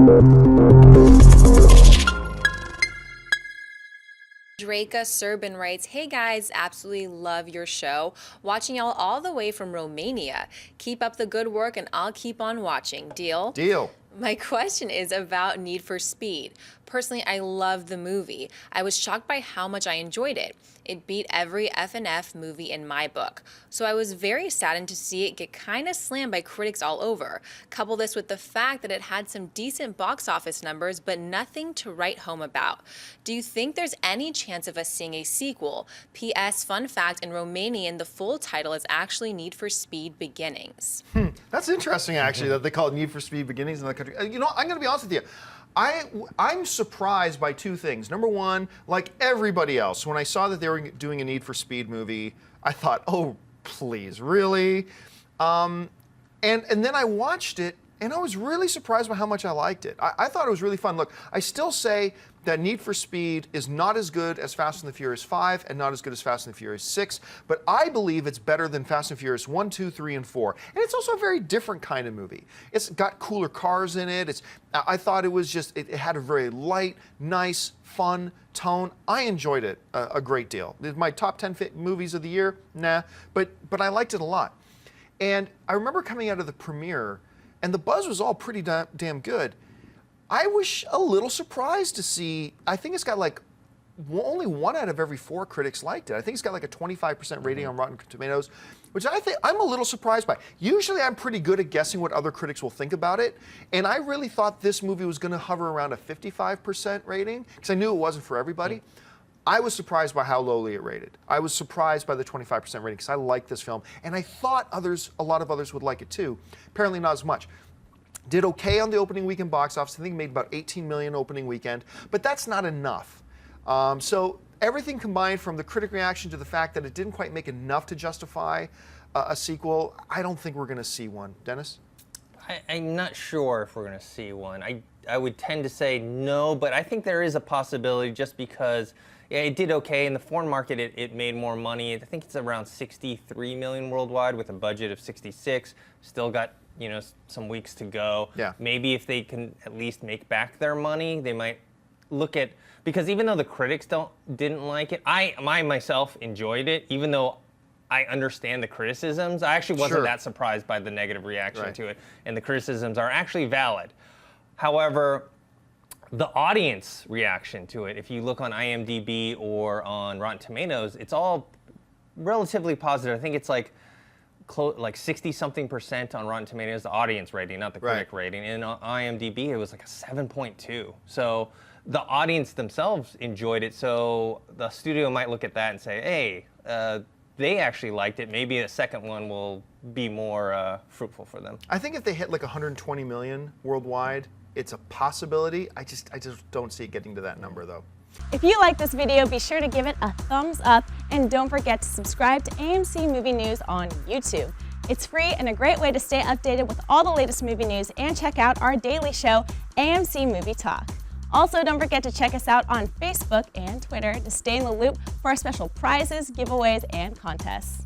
Andreica Serban writes, "Hey guys, absolutely love your show. Watching y'all all the way from Romania. Keep up the good work and I'll keep on watching. Deal?" Deal. My question is about Need for Speed. Personally, I loved the movie. I was shocked by how much I enjoyed it. It beat every F&F movie in my book. So I was very saddened to see it get kind of slammed by critics all over. Couple this with the fact that it had some decent box office numbers, but nothing to write home about. Do you think there's any chance of us seeing a sequel? P.S. Fun fact, in Romanian, the full title is actually Need for Speed Beginnings. That's interesting, actually, that they call it Need for Speed Beginnings in the country. You know, I'm going to be honest with you. I'm surprised by two things. Number one, like everybody else, when I saw that they were doing a Need for Speed movie, I thought, oh, please, really? And then I watched it, and I was really surprised by how much I liked it. I thought it was really fun. Look, I still say that Need for Speed is not as good as Fast and the Furious 5 and not as good as Fast and the Furious 6, but I believe it's better than Fast and Furious 1, 2, 3, and 4. And it's also a very different kind of movie. It's got cooler cars in it. I thought it was just, it had a very light, nice, fun tone. I enjoyed it a great deal. My top 10 movies of the year? Nah, but I liked it a lot. And I remember coming out of the premiere, and the buzz was all pretty damn good. I was a little surprised to see, I think it's got like only 1 out of every 4 critics liked it. I think it's got like a 25% rating on Rotten Tomatoes, which I think I'm a little surprised by. Usually I'm pretty good at guessing what other critics will think about it, and I really thought this movie was going to hover around a 55% rating, because I knew it wasn't for everybody. I was surprised by how lowly it rated. I was surprised by the 25% rating, because I liked this film, and I thought a lot of others would like it too. Apparently not as much. Did okay on the opening weekend box office. I think made about 18 million opening weekend, but that's not enough. So everything combined, from the critic reaction to the fact that it didn't quite make enough to justify a sequel, I don't think we're going to see one. Dennis? I'm not sure if we're going to see one. I would tend to say no, but I think there is a possibility, just because it did okay in the foreign market. It made more money. I think it's around 63 million worldwide with a budget of 66. Still got some weeks to go. Yeah. Maybe if they can at least make back their money, they might look at, because even though the critics didn't like it, I myself enjoyed it, even though I understand the criticisms. I actually wasn't that surprised by the negative reaction to it, and the criticisms are actually valid. However, the audience reaction to it, if you look on IMDb or on Rotten Tomatoes, it's all relatively positive. I think it's like 60-something% on Rotten Tomatoes, the audience rating, not the critic rating. And on IMDb, it was like a 7.2. So the audience themselves enjoyed it. So the studio might look at that and say, hey, they actually liked it. Maybe a second one will be more fruitful for them. I think if they hit like 120 million worldwide, it's a possibility. I just don't see it getting to that number, though. If you like this video, be sure to give it a thumbs up, and don't forget to subscribe to AMC Movie News on YouTube. It's free and a great way to stay updated with all the latest movie news, and check out our daily show, AMC Movie Talk. Also, don't forget to check us out on Facebook and Twitter to stay in the loop for our special prizes, giveaways, and contests.